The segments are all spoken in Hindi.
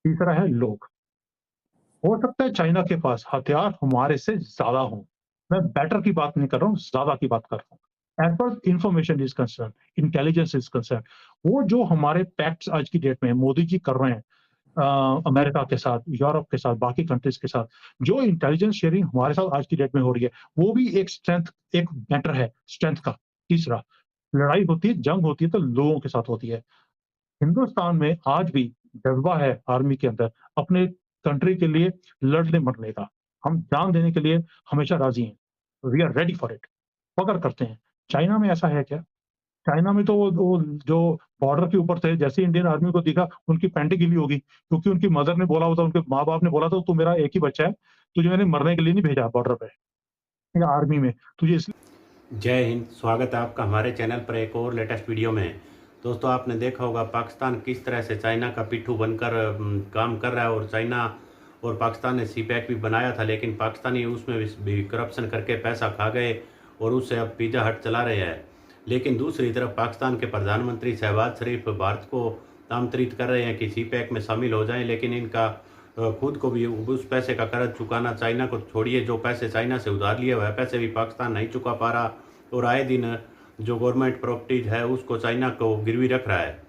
तीसरा है लोग। हो सकता है चाइना के पास हथियार हमारे से ज़्यादा हों। मैं बेटर की बात नहीं कर रहा हूँ, ज़्यादा की बात कर रहा हूँ। As per information is concerned, intelligence is concerned, वो जो हमारे पैक्ट्स आज की डेट में मोदी जी कर रहे हैं अमेरिका के साथ, यूरोप के साथ, बाकी कंट्रीज़ के साथ, जो इंटेलिजेंस शेयरिंग हमारे साथ आज की डेट में हो रही है, वो भी एक एक मैटर है स्ट्रेंथ का। तीसरा, लड़ाई होती है, जंग होती है तो लोगों के साथ होती है। हिंदुस्तान में आज भी जज़्बा है आर्मी के अंदर अपने कंट्री के लिए लड़ने-मरने का। हम जान देने के लिए हमेशा राज़ी हैं। We are ready for it. फ़ख्र करते हैं। चाइना में ऐसा है क्या? चाइना में तो वो जो बॉर्डर के ऊपर थे, जैसे ही इंडियन आर्मी को दिखा, उनकी पैंटें गीली हो गई, क्योंकि उनकी मदर ने बोला होता, उनके माँ-बाप ने बोला था, "तू मेरा एक ही बच्चा है, तुझे मैंने मरने के लिए नहीं भेजा बॉर्डर पे या आर्मी में, तुझे इसलिए।" जय हिंद। स्वागत है आपका हमारे चैनल पर एक और लेटेस्ट वीडियो में। दोस्तों, आपने देखा होगा पाकिस्तान किस तरह से चाइना का पिट्ठू बनकर काम कर रहा है, और चाइना और पाकिस्तान ने सीपैक भी बनाया था, लेकिन पाकिस्तानी उसमें भी करप्शन करके पैसा खा गए और उससे अब पिज़्ज़ा हट चला रहे हैं। लेकिन दूसरी तरफ पाकिस्तान के प्रधानमंत्री शहबाज शरीफ भारत को आमंत्रित कर रहे हैं कि सीपैक में शामिल हो जाएं, लेकिन इनका खुद को भी उस पैसे का कर्ज चुकाना, चाइना को छोड़िए, जो पैसे चाइना से उधार लिए वह पैसे भी पाकिस्तान नहीं चुका पा रहा, और आए दिन जो गवर्नमेंट प्रॉपर्टीज है उसको चाइना को गिरवी रख रहा है।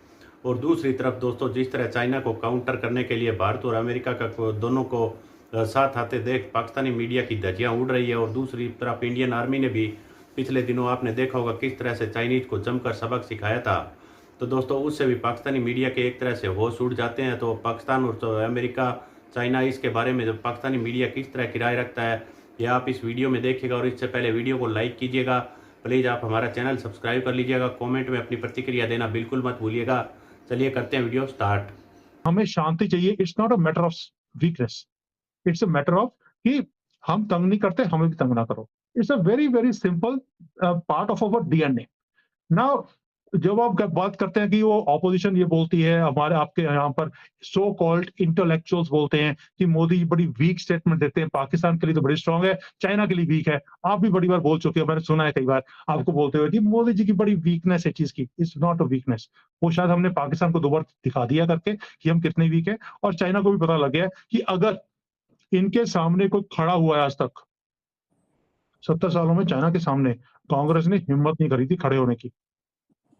और दूसरी तरफ दोस्तों, जिस तरह चाइना को काउंटर करने के लिए भारत और अमेरिका का दोनों को साथ आते देख पाकिस्तानी मीडिया की धज्जियां उड़ रही है, और दूसरी तरफ इंडियन आर्मी ने भी पिछले दिनों आपने देखा होगा किस तरह से चाइनीज को जमकर सबक सिखाया था। तो दोस्तों, उससे भी पाकिस्तानी मीडिया के एक तरह से होश उड़ जाते हैं। तो पाकिस्तान और तो अमेरिका, चाइना, इसके बारे में जो पाकिस्तानी मीडिया किस तरह की राय रखता है, ये आप इस वीडियो में देखिएगा। और इससे पहले वीडियो को लाइक कीजिएगा, प्लीज़ आप हमारा चैनल सब्सक्राइब कर लीजिएगा, कमेंट में अपनी प्रतिक्रिया देना बिल्कुल मत भूलिएगा। चलिए करते हैं वीडियो स्टार्ट। हमें शांति चाहिए। It's not a matter of weakness, it's a matter of कि हम तंग नहीं करते, हमें भी तंग ना करो। It's a very very simple part of our DNA. Now जब आप बात करते हैं कि वो ऑपोजिशन ये बोलती है, हमारे आपके यहाँ पर सो कॉल्ड इंटेलेक्चुअल्स बोलते हैं कि मोदी जी बड़ी वीक स्टेटमेंट देते हैं, पाकिस्तान के लिए तो बड़ी स्ट्रांग है, चाइना के लिए वीक है। आप भी बड़ी बार बोल चुके हो, मैंने सुना है कई बार आपको बोलते हुए कि मोदी जी की बड़ी वीकनेस है चीज की। It's not a weakness. वो शायद हमने पाकिस्तान को 2 बार दिखा दिया करके कि हम कितने वीक है, और चाइना को भी पता लग गया है कि अगर इनके सामने कोई खड़ा हुआ है आज तक, 70 सालों में चाइना के सामने कांग्रेस ने हिम्मत नहीं करी थी खड़े होने की।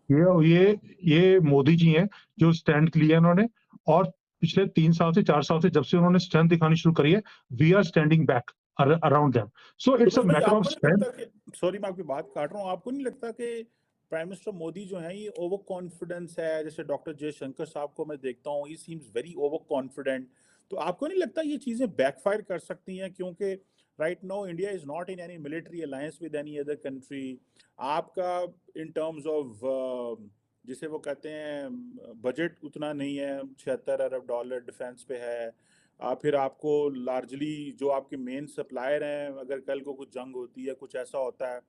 ये मोदी जी हैं जो स्टैंड लिया है इन्होंने, और पिछले 3 साल से 4 साल से जब से उन्होंने स्ट्रेंथ दिखानी शुरू करी है, we are standing back around them. So it's a Firoz भाई, मैटर ऑफ आपको नहीं स्ट्रेंथ। लगता कि, सॉरी मैं आपकी बात काट रहा हूँ, आपको नहीं लगता कि प्राइम मिनिस्टर मोदी जो है ये ओवर कॉन्फिडेंस है? जैसे डॉक्टर जयशंकर साहब को मैं देखता हूँ, ही सीम्स वेरी ओवर कॉन्फिडेंट। तो आपको नहीं लगता ये चीजें बैकफायर कर सकती हैं? क्योंकि right now India is not in any military alliance with any other country. आपका इन टर्म्स ऑफ जिसे वो कहते हैं बजट उतना नहीं है, 76 अरब डॉलर डिफेंस पे है। फिर आपको लार्जली जो आपके मेन सप्लायर हैं, अगर कल को कुछ जंग होती है, कुछ ऐसा होता है,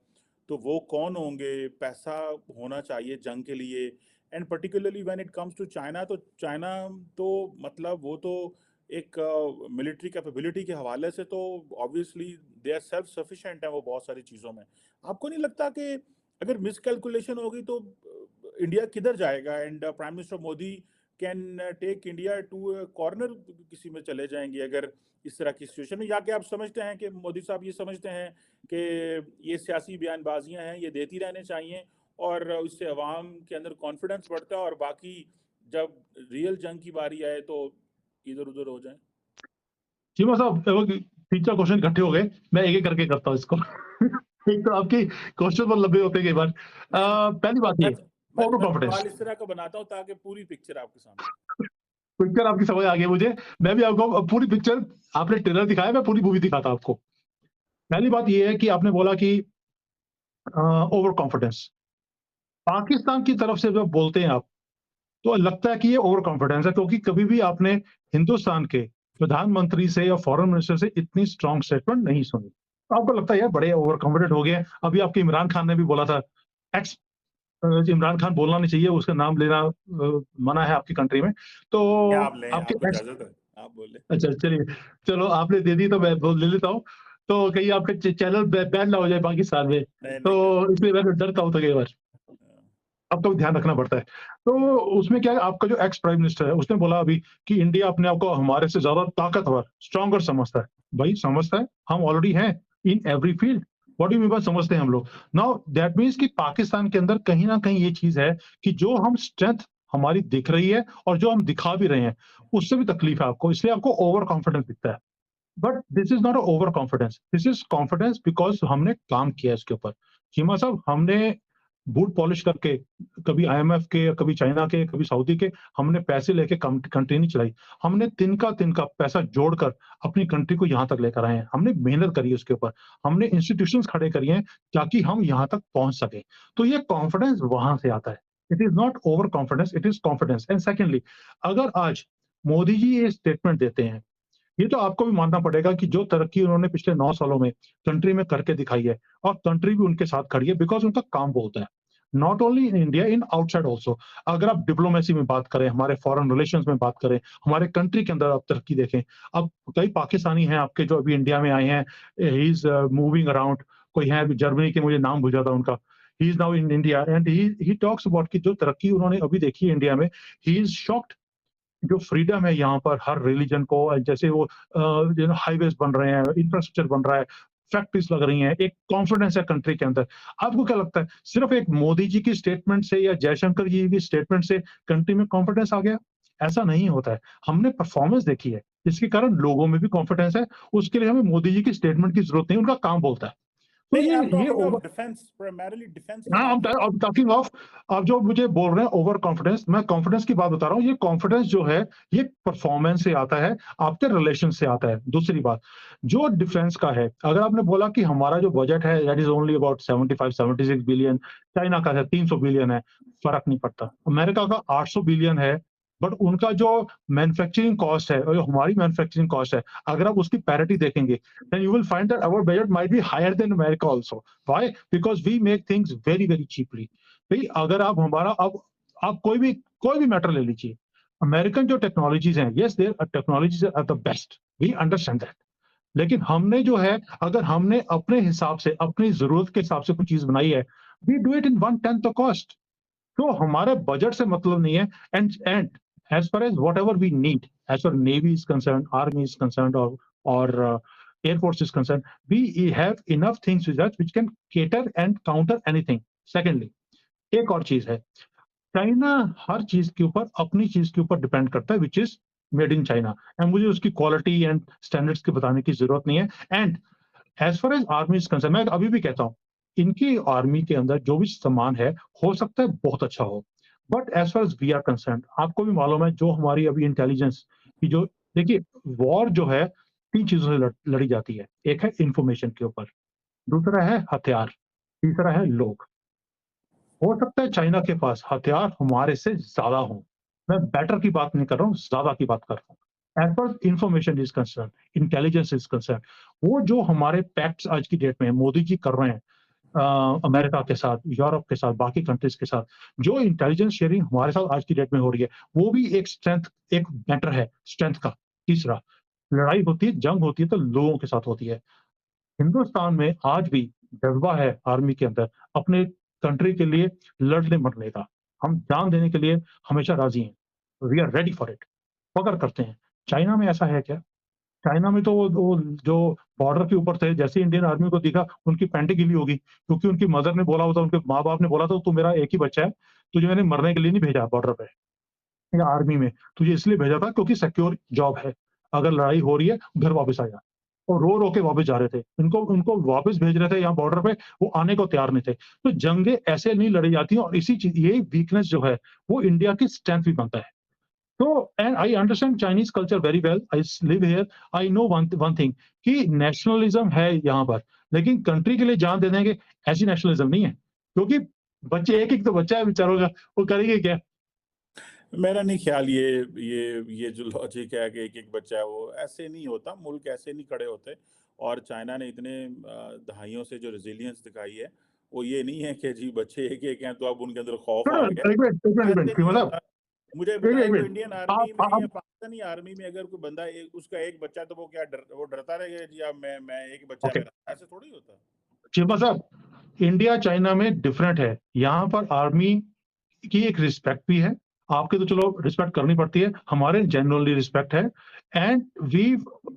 तो वो कौन होंगे? पैसा होना चाहिए जंग के लिए। And particularly when it comes to China, तो चाइना तो मतलब वो तो एक मिलिट्री कैपेबिलिटी के हवाले से तो obviously they are self sufficient है वो बहुत सारी चीज़ों में। आपको नहीं लगता कि अगर मिसकैलकुलेशन होगी तो इंडिया किधर जाएगा? And prime minister Modi can take India to corner, किसी में चले जाएंगे अगर इस तरह की सिचुएशन में? या कि आप समझते हैं कि मोदी साहब ये समझते हैं कि ये सियासी बयानबाजियां हैं, ये देती रहने चाहिए और इससे अवाम के अंदर कॉन्फिडेंस बढ़ता है, और बाकी जब रियल जंग की बारी आए तो इधर उधर हो जाए? चीमा साहब, 3-4 क्वेश्चन इकट्ठे हो गए, मैं एक-एक करके करता हूँ इसको। एक तो आपके क्वेश्चन बहुत लंबे होते हैं कई बार। पहली बात मैं ये मैं ओवर मैं कॉन्फिडेंस। सवाल इस तरह का बनाता हूँ ताकि पूरी पिक्चर आपके सामने। पिक्चर आपकी समझ आ गई मुझे। मैं भी आपको पूरी पिक्चर, आपने ट्रेलर दिखाया, मैं पूरी मूवी दिखाता हूँ आपको। पहली बात ये है कि आपने बोला कि ओवर कॉन्फिडेंस। पाकिस्तान की तरफ से जब बोलते हैं आप, तो लगता है कि ये ओवर कॉन्फिडेंस है, क्योंकि कभी भी आपने हिंदुस्तान के प्रधानमंत्री से या फॉरेन मिनिस्टर से इतनी स्ट्रॉन्ग स्टेटमेंट नहीं सुनी। तो आपको लगता है यार बड़े ओवर कॉन्फिडेंट हो गए हैं। अभी आपके इमरान खान ने भी बोला था, एक्स इमरान खान बोलना नहीं चाहिए, उसका नाम लेना मना है आपकी कंट्री में। तो क्या आप लें, आपके आपको एक्स, इजाजत है, आप बोले। अच्छा चलिए, चलो आपने दे दी तो मैं ले लेता हूँ। तो कहीं आपके चैनल बैन ना हो जाए पाकिस्तान में, नहीं नहीं, तो इसलिए मैं डरता हूँ तो कई बार। आपका भी ध्यान रखना पड़ता है। तो उसमें क्या है, आपका जो एक्स प्राइम मिनिस्टर है, उसने बोला अभी कि इंडिया अपने आप को हमारे से ज़्यादा ताकतवर, स्ट्रॉन्गर समझता है। भाई समझता है, हम ऑलरेडी हैं in every field. What do you mean by समझते हैं हम लोग? नाउ दैट मीन्स कि पाकिस्तान के अंदर कहीं न कहीं ये चीज़ है कि जो हम स्ट्रेंथ हमारी दिख रही है और जो हम दिखा भी रहे हैं, उससे भी तकलीफ है आपको, इसलिए आपको ओवर कॉन्फिडेंस दिखता है। But this is not a over confidence, this is confidence because हमने काम किया है इसके ऊपर। चीमा साहब, हमने बूट पॉलिश करके कभी आईएमएफ के, कभी चाइना के, कभी सऊदी के, हमने पैसे लेके कंट्री नहीं चलाई। हमने तिनका-तिनका पैसा जोड़कर अपनी कंट्री को यहाँ तक लेकर आए हैं। हमने मेहनत करी है उसके ऊपर। हमने इंस्टीट्यूशंस खड़े करी हैं ताकि हम यहाँ तक पहुँच सकें। तो ये कॉन्फिडेंस वहाँ से आता है। It is not over confidence, it is confidence. And secondly, अगर आज मोदी जी ये स्टेटमेंट देते हैं, ये तो आपको भी मानना पड़ेगा कि जो तरक्की उन्होंने पिछले 9 सालों में कंट्री में करके दिखाई है और कंट्री भी उनके साथ खड़ी है बिकॉज़ उनका काम बोलता है। Not only in India, in outside also. अगर आप डिप्लोमेसी में बात करें, हमारे फॉरेन रिलेशंस में बात करें, हमारे कंट्री के अंदर आप तरक्की देखें। अब कई पाकिस्तानी हैं आपके जो अभी इंडिया में आए हैं, ही इज़ मूविंग अराउंड। कोई है अभी जर्मनी के, मुझे नाम भूल जाता उनका। He is now in India and he talks about कि जो तरक्की उन्होंने अभी देखी है इंडिया में, ही इज़ शॉक्ड। जो फ्रीडम है यहाँ पर हर रिलीजन को, जैसे वो जो है हाईवेज बन रहे हैं, इंफ्रास्ट्रक्चर बन रहा है, फैक्ट्रीज लग रही हैं, एक कॉन्फिडेंस है कंट्री के अंदर। आपको क्या लगता है, सिर्फ एक मोदी जी की स्टेटमेंट से या जयशंकर जी की स्टेटमेंट से कंट्री में कॉन्फिडेंस आ गया? ऐसा नहीं होता है। हमने परफॉर्मेंस देखी है, जिसके कारण लोगों में भी कॉन्फिडेंस है। उसके लिए हमें मोदी जी की स्टेटमेंट की जरूरत नहीं, उनका काम बोलता है। तो नहीं, आई एम ये talking of over defence, primarily defence की हाँ, बात कर। I'm टॉकिंग ऑफ, आप जो मुझे बोल रहे हैं ओवर कॉन्फिडेंस, मैं कॉन्फिडेंस की बात बता रहा हूँ। ये कॉन्फिडेंस जो है, ये परफॉर्मेंस से आता है, आपके रिलेशन से आता है। दूसरी बात, जो डिफेंस का है, अगर आपने बोला कि हमारा जो बजट है that is only about 75-76 billion, China का है 300 बिलियन है, फर्क नहीं पड़ता। अमेरिका का 800 बिलियन है, बट उनका जो मैन्युफैक्चरिंग कॉस्ट है और जो हमारी मैन्युफैक्चरिंग कॉस्ट है, अगर आप उसकी पैरिटी देखेंगे, then you will find that our budget might be higher than America also. Why? Because we make things very very cheaply। भाई अगर आप हमारा, अब आप कोई भी मैटर ले लीजिए, अमेरिकन जो टेक्नोलॉजीज हैं, yes their technologies are the best, we understand that. लेकिन हमने जो है, अगर हमने अपने हिसाब से, अपनी जरूरत के हिसाब से कोई चीज बनाई है, we do it in 1/10 the cost. तो हमारे बजट से मतलब नहीं है। And as far as what ever we need, as far navy is concern, army is concern, और air force is concern, we have enough things with us which can cater and counter anything. Secondly, एक और चीज है, चाइना हर चीज के ऊपर, अपनी चीज के ऊपर डिपेंड करता है which is made in China, and मुझे उसकी क्वालिटी एंड स्टैंडर्ड्स की बताने की जरूरत नहीं है। And as far as army is concern, मैं अभी भी कहता हूँ, इनकी आर्मी के अंदर जो भी सामान है, हो सकता है बहुत अच्छा हो, but as far as we are concern, आपको भी मालूम है जो हमारी अभी इंटेलिजेंस की जो, देखिए, वॉर जो है 3 चीजों से लड़ी जाती है। एक है इंफॉर्मेशन के ऊपर, दूसरा है हथियार, तीसरा है लोग। हो सकता है चाइना के पास हथियार हमारे से ज्यादा हो, मैं बेटर की बात नहीं कर रहा हूँ, ज्यादा की बात कर रहा हूँ। As per information is concern, intelligence is concern, वो जो हमारे पैक्ट्स आज की डेट में मोदी जी कर रहे हैं, अमेरिका के साथ, यूरोप के साथ, बाकी कंट्रीज के साथ, जो इंटेलिजेंस शेयरिंग हमारे साथ आज की डेट में हो रही है, वो भी एक स्ट्रेंथ, एक मैटर है स्ट्रेंथ का। तीसरा, लड़ाई होती है, जंग होती है तो लोगों के साथ होती है। हिंदुस्तान में आज भी जज्बा है आर्मी के अंदर अपने कंट्री के लिए लड़ने मरने का। हम जान देने के लिए हमेशा राजी हैं, we are ready for it, फख्र करते हैं। चाइना में ऐसा है क्या? चाइना में तो वो जो बॉर्डर के ऊपर थे, जैसे इंडियन आर्मी को दिखा, उनकी पैंटें गीली होगी, क्योंकि उनकी मदर ने बोला होता, उनके माँ-बाप ने बोला था, "तू मेरा एक ही बच्चा है, तुझे मैंने मरने के लिए नहीं भेजा बॉर्डर पे या आर्मी में, तुझे इसलिए भेजा था क्योंकि सिक्योर जॉब है। अगर लड़ाई हो रही है, घर वापस आ जा।" और रो-रो के वापस जा रहे थे। उनको उनको वापस भेज रहे थे यहाँ बॉर्डर पे, वो आने को तैयार नहीं थे। तो जंगें ऐसे नहीं लड़ी जाती हैं, और इसी चीज़, यही वीकनेस जो है, वो इंडिया की स्ट्रेंथ भी बनता है। So, and I understand Chinese culture very well. I live here. I know one thing कि नेशनलिज्म है यहाँ पर, लेकिन कंट्री के लिए जान दे देंगे, ऐसी नेशनलिज्म नहीं है, क्योंकि बच्चे, एक एक तो बच्चा है बेचारों का, वो करेंगे क्या? मेरा नहीं ख्याल ये जो लॉजिक है कि एक-एक बच्चा है, वो ऐसे नहीं होता, मुल्क ऐसे नहीं खड़े होते। और चाइना ने इतने दहाइयों से जो रेज़िलियंस दिखाई है, वो ये नहीं है कि जी बच्चे एक-एक हैं तो अब उनके अंदर खौफ आ गया, एक मिनट, एक मिनट, एक ऐसे मिनट, नहीं मतलब होता। मुझे एक बताइए, कोई मिनट, इंडियन आप आर्मी में या आप पाकिस्तानी आर्मी में अगर कोई बंदा उसका एक बच्चा, तो वो डरता रहेगा जी अब मैं एक ही बच्चा है ओके, मेरा, ऐसे थोड़ी होता है। चिल्पा साहब, इंडिया चाइना में डिफरेंट है। यहाँ पर आर्मी की एक रिस्पेक्ट भी है। आपके तो चलो रिस्पेक्ट करनी पड़ती है, हमारे जेन्युइनली रिस्पेक्ट है एंड वी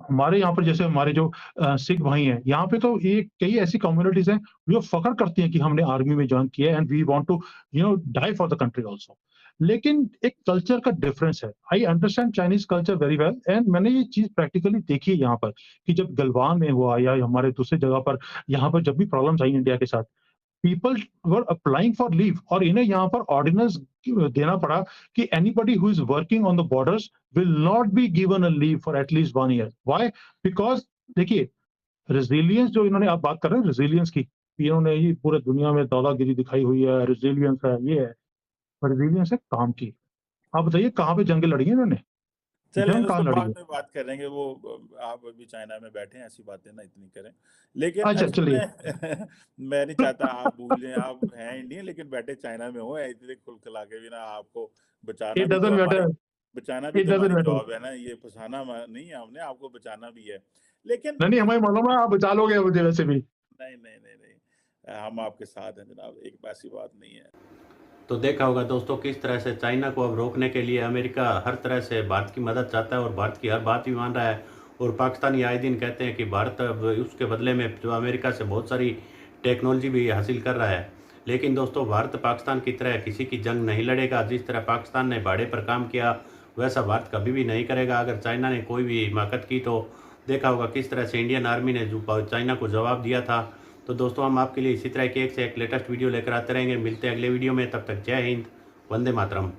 हमारे यहाँ पर जैसे हमारे जो सिख भाई हैं, यहाँ पे तो ये कई ऐसी कम्युनिटीज़ हैं, जो फ़ख्र करती हैं कि हमने आर्मी में जॉइन किया है and we want to die for the country also. लेकिन एक कल्चर का डिफरेंस है। I understand Chinese culture very well and मैंने ये चीज़ प्रैक्टिकली देखी है यहाँ पर, कि जब गलवान में हुआ या हमारे दूसरी जगह पर, यहाँ पर जब भी प्रॉब्लम्स आई इंडिया के साथ, people were applying for leave और इन्हें यहाँ पर ऑर्डिनेंस देना पड़ा कि anybody who is working on the borders will not be given a leave for at least 1 year. Why? Because देखिए, रेज़िलियंस जो इन्होंने आप बात कर रहे हैं रेज़िलियंस की, इन्होंने ये पूरे दुनिया में दादागिरी दिखाई हुई है, रेज़िलियंस है, ये है। रेज़िलियंस है काम की। आप बताइए कहाँ पे जंगें लड़ी हैं इन्होंने? चलें जंग कहाँ उसको लड़ी बाद है? में बात करेंगे वो आप अभी चाइना में बैठे हैं, ऐसी बातें ना इतनी करें। लेकिन अच्छा अच्छा चलिए। मैं नहीं चाहता आप भूल जाएँ, आप हैं इंडियन लेकिन बैठे चाइना में हो, इतने खुल-खिला के भी ना आपको इट डज़न्ट मैटर, बचाना भी इट तो डज़न्ट हमारी मैटर। जॉब है ना, ये फँसाना म नहीं है हमने, आपको बचाना भी है। लेकिन नहीं, नहीं हमें मालूम है आप बचा लोगे मुझे वैसे भी। नहीं, नहीं, नहीं, नहीं, हम आपके साथ हैं जनाब, एक ऐसी बात नहीं है। तो देखा होगा दोस्तों किस तरह से चाइना को अब रोकने के लिए अमेरिका हर तरह से भारत की मदद चाहता है और भारत की हर बात भी मान रहा है। और पाकिस्तानी आए दिन कहते हैं कि भारत अब उसके बदले में जो अमेरिका से बहुत सारी टेक्नोलॉजी भी हासिल कर रहा है। लेकिन दोस्तों भारत पाकिस्तान की तरह किसी की जंग नहीं लड़ेगा। जिस तरह पाकिस्तान ने भाड़े पर काम किया वैसा भारत कभी भी नहीं करेगा। अगर चाइना ने कोई भी हिमाकत की तो देखा होगा किस तरह से इंडियन आर्मी ने जो चाइना को जवाब दिया था। तो दोस्तों हम आपके लिए इसी तरह के एक से एक लेटेस्ट वीडियो लेकर आते रहेंगे। मिलते हैं अगले वीडियो में, तब तक जय हिंद, वंदे मातरम।